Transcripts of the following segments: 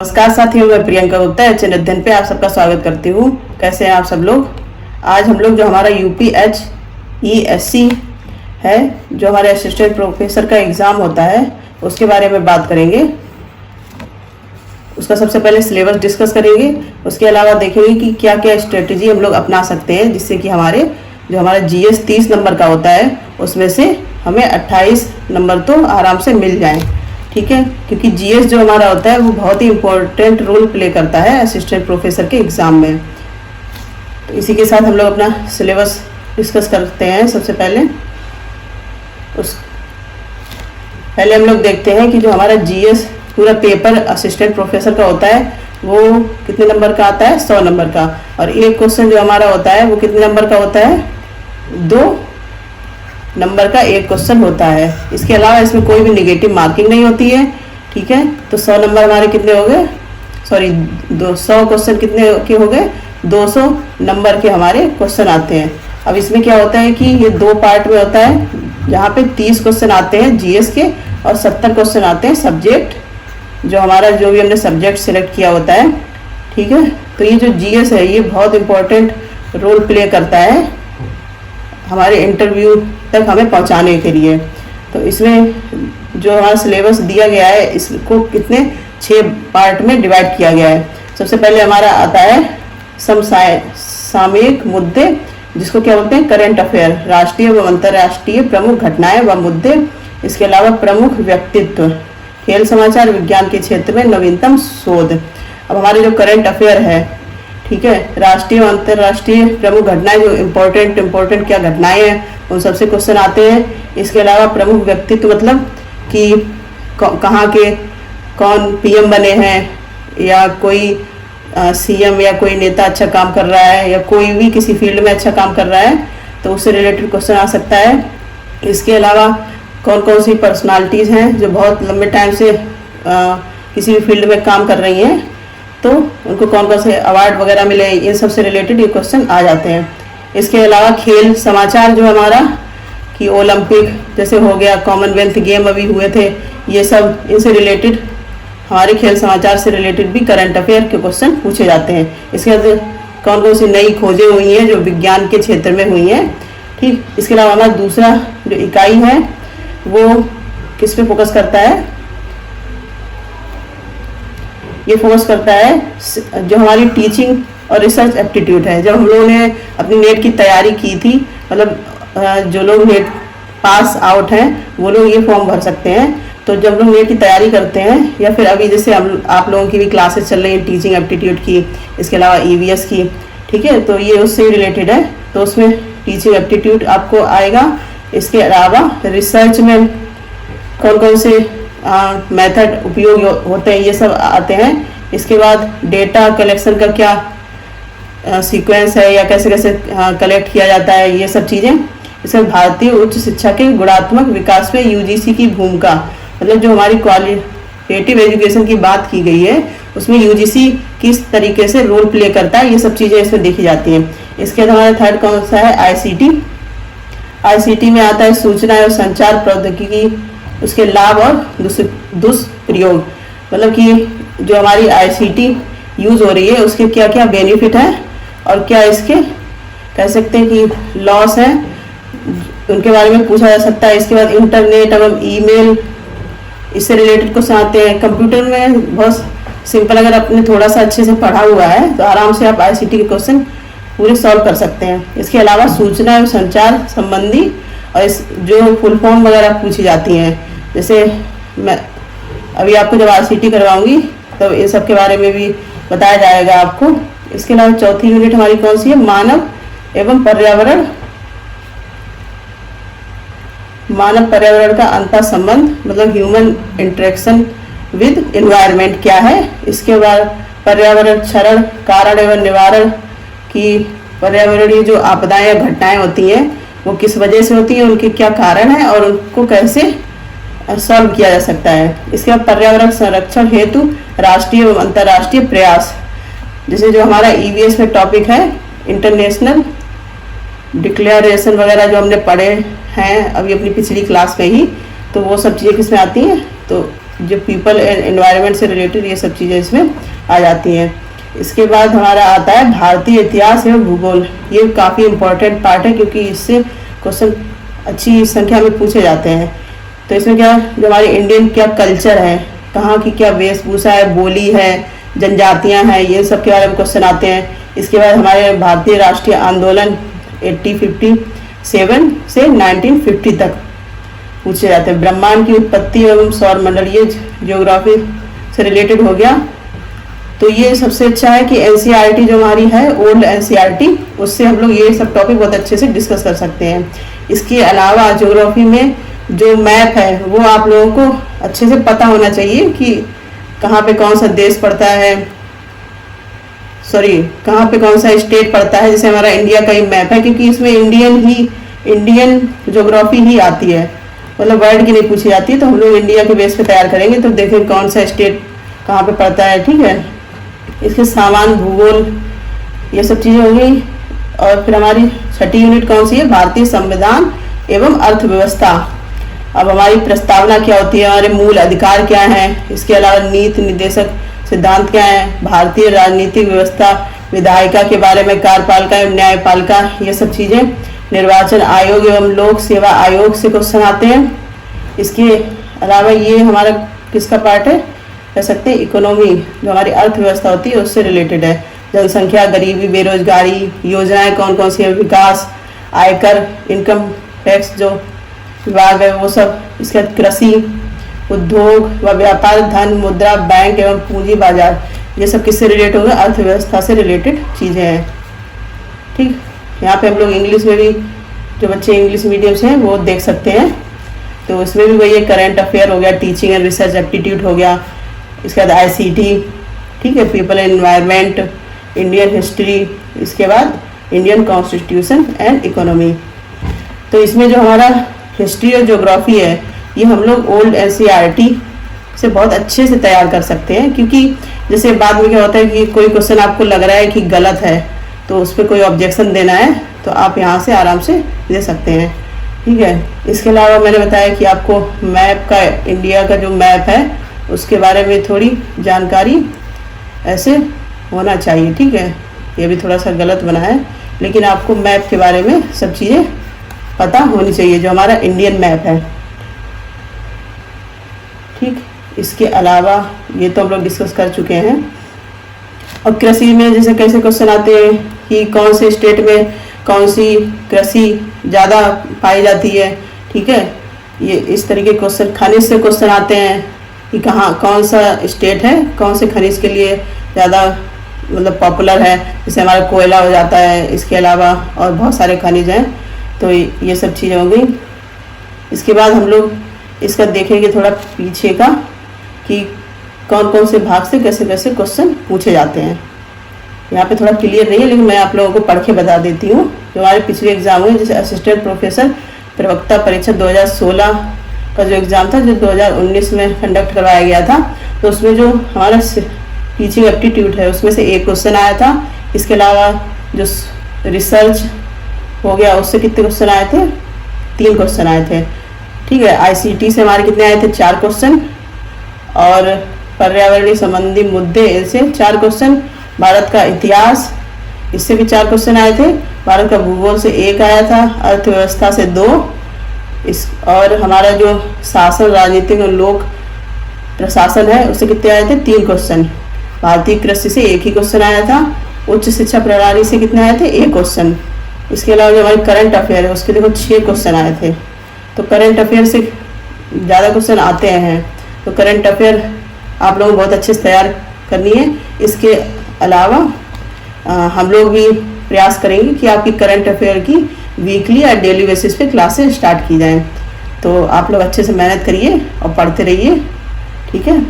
नमस्कार साथियों, मैं प्रियंका गुप्ता एचएन अध्ययन पे आप सबका स्वागत करती हूँ। कैसे हैं आप सब लोग। आज हम लोग जो हमारा UPHESC है, जो हमारे असिस्टेंट प्रोफेसर का एग्ज़ाम होता है, उसके बारे में बात करेंगे। उसका सबसे पहले सिलेबस डिस्कस करेंगे। उसके अलावा देखेंगे कि क्या क्या स्ट्रेटजी हम लोग अपना सकते हैं जिससे कि हमारा GS 30 नंबर का होता है उसमें से हमें 28 नंबर तो आराम से मिल जाए। ठीक है, क्योंकि GS जो हमारा होता है वो बहुत ही इम्पोर्टेंट रोल प्ले करता है असिस्टेंट प्रोफेसर के एग्ज़ाम में। तो इसी के साथ हम लोग अपना सिलेबस डिस्कस करते हैं। सबसे पहले हम लोग देखते हैं कि जो हमारा GS पूरा पेपर असिस्टेंट प्रोफेसर का होता है वो कितने नंबर का आता है, 100 नंबर का। और एक क्वेश्चन जो हमारा होता है वो कितने नंबर का होता है, 2 नंबर का एक क्वेश्चन होता है। इसके अलावा इसमें कोई भी नेगेटिव मार्किंग नहीं होती है। ठीक है, तो 100 नंबर हमारे कितने हो गए, 200 क्वेश्चन कितने के हो गए, 200 नंबर के हमारे क्वेश्चन आते हैं। अब इसमें क्या होता है कि ये 2 पार्ट में होता है, जहाँ पे 30 क्वेश्चन आते हैं GS के और 70 क्वेश्चन आते हैं सब्जेक्ट, जो भी हमने सब्जेक्ट सिलेक्ट किया होता है। ठीक है, तो ये जो GS है ये बहुत इम्पोर्टेंट रोल प्ले करता है हमारे इंटरव्यू तक हमें पहुंचाने के लिए। तो इसमें जो हमारा सिलेबस दिया गया है इसको कितने 6 पार्ट में डिवाइड किया गया है। सबसे पहले हमारा आता है समसामयिक मुद्दे, जिसको क्या बोलते हैं, करंट अफेयर, राष्ट्रीय व अंतर्राष्ट्रीय प्रमुख घटनाएं व मुद्दे। इसके अलावा प्रमुख व्यक्तित्व, खेल समाचार, विज्ञान के क्षेत्र में नवीनतम शोध। अब हमारे जो करंट अफेयर है, ठीक है, राष्ट्रीय और अंतर्राष्ट्रीय प्रमुख घटनाएं, जो इम्पोर्टेंट क्या घटनाएं हैं उन सबसे क्वेश्चन आते हैं। इसके अलावा प्रमुख व्यक्तित्व मतलब कि कहाँ के कौन PM बने हैं, या कोई CM या कोई नेता अच्छा काम कर रहा है, या कोई भी किसी फील्ड में अच्छा काम कर रहा है तो उससे रिलेटेड क्वेश्चन आ सकता है। इसके अलावा कौन कौन सी पर्सनालिटीज़ हैं जो बहुत लंबे टाइम से किसी भी फील्ड में काम कर रही हैं, तो उनको कौन कौन से अवार्ड वगैरह मिले, इन सब से रिलेटेड ये क्वेश्चन आ जाते हैं। इसके अलावा खेल समाचार जो हमारा कि ओलंपिक जैसे हो गया, कॉमनवेल्थ गेम अभी हुए थे, ये सब इनसे रिलेटेड हमारे खेल समाचार से रिलेटेड भी करंट अफेयर के क्वेश्चन पूछे जाते हैं। इसके बाद कौन कौन सी नई खोजें हुई हैं जो विज्ञान के क्षेत्र में हुई हैं। ठीक, इसके अलावा हमारा दूसरा जो इकाई है वो किस पे फोकस करता है, ये फोकस करता है जो हमारी टीचिंग और रिसर्च एप्टीट्यूड है। जब हम लोगों ने अपनी नेट की तैयारी की थी, मतलब जो लोग नेट पास आउट हैं वो लोग ये फॉर्म भर सकते हैं। तो जब लोग नेट की तैयारी करते हैं, या फिर अभी जैसे आप लोगों की भी क्लासेस चल रही हैं टीचिंग एप्टीट्यूड की, इसके अलावा EVS की, ठीक है, तो ये उससे रिलेटेड है, तो उसमें टीचिंग एप्टीट्यूड आपको आएगा। इसके अलावा रिसर्च में कौन कौन से मेथड उपयोग होते हैं ये सब आते हैं। इसके बाद डेटा कलेक्शन का क्या सीक्वेंस है, या कैसे कैसे कलेक्ट किया जाता है, ये सब चीज़ें। इसमें भारतीय उच्च शिक्षा के गुणात्मक विकास में UGC की भूमिका, मतलब जो हमारी क्वालिटेटिव एजुकेशन की बात की गई है उसमें UGC किस तरीके से रोल प्ले करता है, ये सब चीज़ें इसमें देखी जाती हैं। इसके बाद हमारा थर्ड कौन सा है, ICT में आता है सूचना एवं संचार प्रौद्योगिकी, उसके लाभ और दुष्प्रयोग, मतलब कि जो हमारी ICT यूज़ हो रही है उसके क्या क्या बेनिफिट हैं और क्या इसके कह सकते हैं कि लॉस हैं, उनके बारे में पूछा जा सकता है। इसके बाद इंटरनेट एवं ईमेल, इससे रिलेटेड क्वेश्चन आते हैं। कंप्यूटर में बहुत सिंपल, अगर आपने थोड़ा सा अच्छे से पढ़ा हुआ है तो आराम से आप ICT के क्वेश्चन पूरे सॉल्व कर सकते हैं। इसके अलावा सूचना एवं संचार संबंधी और इस जो फुल फॉर्म वगैरह पूछी जाती हैं, जैसे मैं अभी आपको जब ICT करवाऊंगी तब इन सब के बारे में भी बताया जाएगा आपको। इसके अलावा चौथी यूनिट हमारी कौन सी है, मानव पर्यावरण का अंतर संबंध, मतलब ह्यूमन इंटरेक्शन विद एनवायरनमेंट क्या है। इसके बाद पर्यावरण क्षरण, कारण एवं निवारण, की पर्यावरणीय जो आपदाएं या घटनाएं होती हैं वो किस वजह से होती हैं, उनके क्या कारण हैं और उनको कैसे सॉल्व किया जा सकता है। इसके बाद पर्यावरण संरक्षण हेतु राष्ट्रीय एवं अंतर्राष्ट्रीय प्रयास, जैसे जो हमारा EVS में टॉपिक है इंटरनेशनल डिक्लेरेशन वगैरह जो हमने पढ़े हैं अभी अपनी पिछली क्लास में ही, तो वो सब चीज़ें किसमें आती हैं, तो जो पीपल एंड एनवायरनमेंट से रिलेटेड ये सब चीज़ें इसमें आ जाती हैं। इसके बाद हमारा आता है भारतीय इतिहास एवं भूगोल। ये काफ़ी इम्पोर्टेंट पार्ट है क्योंकि इससे क्वेश्चन अच्छी संख्या में पूछे जाते हैं। तो इसमें क्या, जो हमारी इंडियन क्या कल्चर है, कहाँ की क्या वेशभूषा है, बोली है, जनजातियाँ हैं, ये सब के बारे में क्वेश्चन आते हैं। इसके बाद हमारे भारतीय राष्ट्रीय आंदोलन 1857 से 1950 तक पूछे जाते हैं। ब्रह्मांड की उत्पत्ति एवं सौर मंडल, ये ज्योग्राफी से रिलेटेड हो गया। तो ये सबसे अच्छा है कि एनसीईआरटी जो हमारी है, ओल्ड एनसीईआरटी, उससे हम लोग ये सब टॉपिक बहुत अच्छे से डिस्कस कर सकते हैं। इसके अलावा ज्योग्राफी में जो मैप है वो आप लोगों को अच्छे से पता होना चाहिए कि कहाँ पे कौन सा देश पड़ता है, कहाँ पे कौन सा स्टेट पड़ता है। जैसे हमारा इंडिया का ही मैप है, क्योंकि इसमें इंडियन ज्योग्राफी ही आती है, मतलब वर्ल्ड की नहीं पूछी जाती है। तो हम लोग इंडिया के बेस पे तैयार करेंगे, तो देखें कौन सा स्टेट कहाँ पे पड़ता है, ठीक है। इसके सामान्य भूगोल, ये सब चीज़ें हो गई। और फिर हमारी छठी यूनिट कौन सी है, भारतीय संविधान एवं अर्थव्यवस्था। अब हमारी प्रस्तावना क्या होती है, हमारे मूल अधिकार क्या हैं, इसके अलावा नीति निर्देशक सिद्धांत क्या है, भारतीय राजनीतिक व्यवस्था, विधायिका के बारे में, कार्यपालिका एवं न्यायपालिका, ये सब चीज़ें, निर्वाचन आयोग एवं लोक सेवा आयोग से क्वेश्चन आते हैं। इसके अलावा ये हमारा किसका पार्ट है, कह सकते हैं इकोनॉमी, जो हमारी अर्थव्यवस्था होती है उससे रिलेटेड है। जनसंख्या, गरीबी, बेरोजगारी, योजनाएं कौन कौन सी है, विकास, आयकर, इनकम टैक्स जो विभाग है वो सब। इसके बाद कृषि, उद्योग व व्यापार, धन, मुद्रा, बैंक एवं पूंजी बाजार, ये सब किससे रिलेटेड होंगे, अर्थव्यवस्था से रिलेटेड चीज़ें हैं, ठीक। यहाँ पे हम लोग इंग्लिश में भी, जो बच्चे इंग्लिश मीडियम से हैं वो देख सकते हैं। तो इसमें भी वही करंट अफेयर हो गया, टीचिंग एंड रिसर्च एप्टीट्यूड हो गया। इसके बाद आईसीटी, ठीक है, people and environment, Indian history, इसके बाद इंडियन कॉन्स्टिट्यूशन एंड इकोनॉमी। तो इसमें जो हमारा हिस्ट्री और ज्योग्राफी है, ये हम लोग ओल्ड एनसीईआरटी से बहुत अच्छे से तैयार कर सकते हैं। क्योंकि जैसे बाद में क्या होता है कि कोई क्वेश्चन आपको लग रहा है कि गलत है, तो उस पर कोई ऑब्जेक्शन देना है तो आप यहाँ से आराम से दे सकते हैं, ठीक है। इसके अलावा मैंने बताया कि आपको मैप का, इंडिया का जो मैप है उसके बारे में थोड़ी जानकारी ऐसे होना चाहिए, ठीक है। ये भी थोड़ा सा गलत बना है, लेकिन आपको मैप के बारे में सब चीज़ें पता होनी चाहिए, जो हमारा इंडियन मैप है, ठीक। इसके अलावा ये तो हम लोग डिस्कस कर चुके हैं। और कृषि में जैसे कैसे क्वेश्चन आते हैं कि कौन से स्टेट में कौन सी कृषि ज़्यादा पाई जाती है, ठीक है। ये इस तरीके के क्वेश्चन, खनिज से क्वेश्चन आते हैं कि कहाँ कौन सा स्टेट है, कौन से खनिज के लिए ज़्यादा मतलब पॉपुलर है। जैसे हमारा कोयला हो जाता है, इसके अलावा और बहुत सारे खनिज हैं। तो ये सब चीज़ें हो गई। इसके बाद हम लोग इसका देखेंगे थोड़ा पीछे का कि कौन कौन से भाग से कैसे कैसे क्वेश्चन पूछे जाते हैं। यहाँ पे थोड़ा क्लियर नहीं है, लेकिन मैं आप लोगों को पढ़ के बता देती हूँ। जो हमारे पिछले एग्जाम हुए, जैसे असिस्टेंट प्रोफेसर प्रवक्ता परीक्षा 2016 का जो एग्ज़ाम था, जो 2019 में कंडक्ट करवाया गया था, तो उसमें जो हमारा टीचिंग एप्टीट्यूड है उसमें से एक क्वेश्चन आया था। इसके अलावा जो रिसर्च हो गया उससे कितने क्वेश्चन आए थे, 3 क्वेश्चन आए थे, ठीक है। आईसीटी से हमारे कितने आए थे, 4 क्वेश्चन। और पर्यावरणीय संबंधी मुद्दे, इनसे 4 क्वेश्चन। भारत का इतिहास, इससे भी 4 क्वेश्चन आए थे। भारत का भूगोल से 1 आया था, अर्थव्यवस्था से 2, और हमारा जो शासन, राजनीतिक और लोक प्रशासन है उससे कितने आए थे, 3 क्वेश्चन। भारतीय कृषि से 1 ही क्वेश्चन आया था। उच्च शिक्षा प्रणाली से कितने आए थे, 1 क्वेश्चन। इसके अलावा जो हमारी करंट अफेयर है उसके देखो 6 क्वेश्चन आए थे। तो करंट अफेयर से ज़्यादा क्वेश्चन आते हैं, तो करंट अफेयर आप लोगों को बहुत अच्छे से तैयार करनी है। इसके अलावा हम लोग भी प्रयास करेंगे कि आपकी करंट अफेयर की वीकली या डेली बेसिस पे क्लासेस स्टार्ट की जाएं। तो आप लोग अच्छे से मेहनत करिए और पढ़ते रहिए, ठीक है।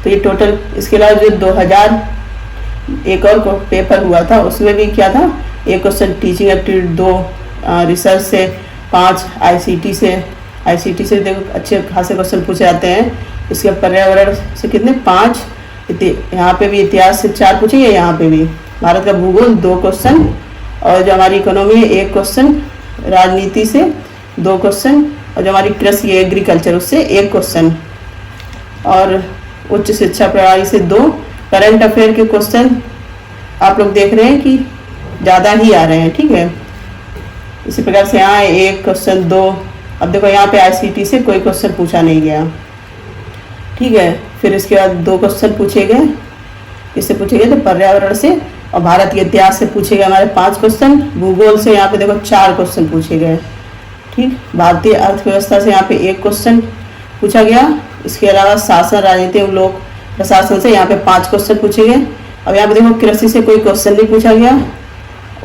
तो ये टोटल, इसके अलावा जो 2000 एक और पेपर हुआ था उसमें भी क्या था, 1 क्वेश्चन टीचिंग एप्टीट्यूड, 2 रिसर्च से, 5 आईसीटी से देखो अच्छे खासे क्वेश्चन पूछे जाते हैं। इसके पर्यावरण से कितने, 5, यहाँ पे भी इतिहास से 4 पूछेंगे, यहाँ पे भी। भारत का भूगोल 2 क्वेश्चन, और जो हमारी इकोनॉमी है 1 क्वेश्चन, राजनीति से 2 क्वेश्चन, और जो हमारी कृषि एग्रीकल्चर उससे 1 क्वेश्चन, और उच्च शिक्षा प्रणाली से 2। करंट अफेयर के क्वेश्चन आप लोग देख रहे हैं कि ज़्यादा ही आ रहे हैं, ठीक है। इसी प्रकार से यहाँ 1 क्वेश्चन 2। अब देखो यहाँ पे ICT से कोई क्वेश्चन पूछा नहीं गया, ठीक है। फिर इसके बाद 2 क्वेश्चन पूछे गए, किससे पूछे गए थे, पर्यावरण से, और भारत के इतिहास से पूछे गए हमारे 5 क्वेश्चन। भूगोल से यहाँ पे देखो 4 क्वेश्चन पूछे गए, ठीक। भारतीय अर्थव्यवस्था से यहाँ पे 1 क्वेश्चन पूछा गया। इसके अलावा शासन, राजनीति एवं लोक प्रशासन से यहाँ पे 5 क्वेश्चन पूछे गए। अब यहाँ पे देखो कृषि से कोई क्वेश्चन नहीं पूछा गया।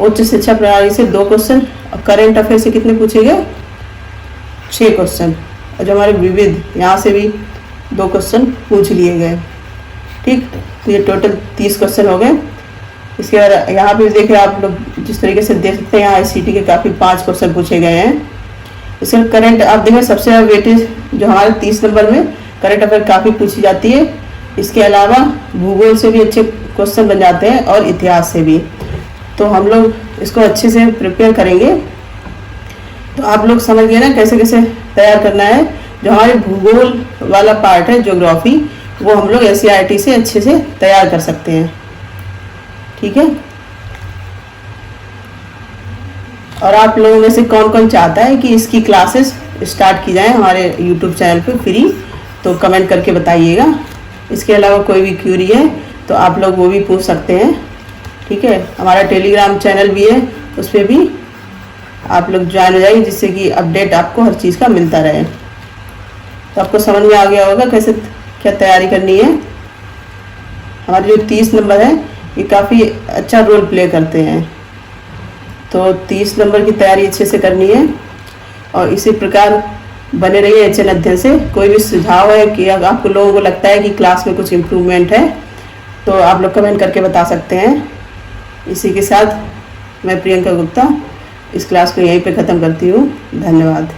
उच्च शिक्षा प्रणाली से 2 क्वेश्चन, और करेंट अफेयर से कितने पूछे गए, 6 क्वेश्चन। और जो हमारे विविध, यहाँ से भी 2 क्वेश्चन पूछ लिए गए, ठीक। तो ये टोटल 30 क्वेश्चन हो गए। इसके बाद यहाँ पे देखिए आप लोग जिस तरीके से देख सकते हैं, यहाँ ICT के काफ़ी 5 क्वेश्चन पूछे गए हैं। इसके करंट आप देखें सबसे ज़्यादा वेटेज जो हमारे 30 नंबर में करंट अफेयर काफ़ी पूछी जाती है। इसके अलावा भूगोल से भी अच्छे क्वेश्चन बन जाते हैं और इतिहास से भी। तो हम लोग इसको अच्छे से प्रिपेयर करेंगे। तो आप लोग समझ गए ना कैसे कैसे तैयार करना है। जो हमारे भूगोल वाला पार्ट है, ज्योग्राफी, वो हम लोग NCERT से अच्छे से तैयार कर सकते हैं, ठीक है। और आप लोगों में से कौन कौन चाहता है कि इसकी क्लासेस स्टार्ट की जाए हमारे YouTube चैनल पे फ्री, तो कमेंट करके बताइएगा। इसके अलावा कोई भी क्यूरी है तो आप लोग वो भी पूछ सकते हैं, ठीक है। हमारा टेलीग्राम चैनल भी है, उस पर भी आप लोग ज्वाइन हो जाइए, जिससे कि अपडेट आपको हर चीज़ का मिलता रहे। तो आपको समझ में आ गया होगा कैसे क्या तैयारी करनी है। हमारे जो 30 नंबर है ये काफ़ी अच्छा रोल प्ले करते हैं। तो 30 नंबर की तैयारी अच्छे से करनी है और इसी प्रकार बने रहिए HN अध्ययन से। कोई भी सुझाव है कि अगर आपको लोगों को लगता है कि क्लास में कुछ इम्प्रूवमेंट है तो आप लोग कमेंट करके बता सकते हैं। इसी के साथ मैं प्रियंका गुप्ता इस क्लास को यहीं पे ख़त्म करती हूँ। धन्यवाद।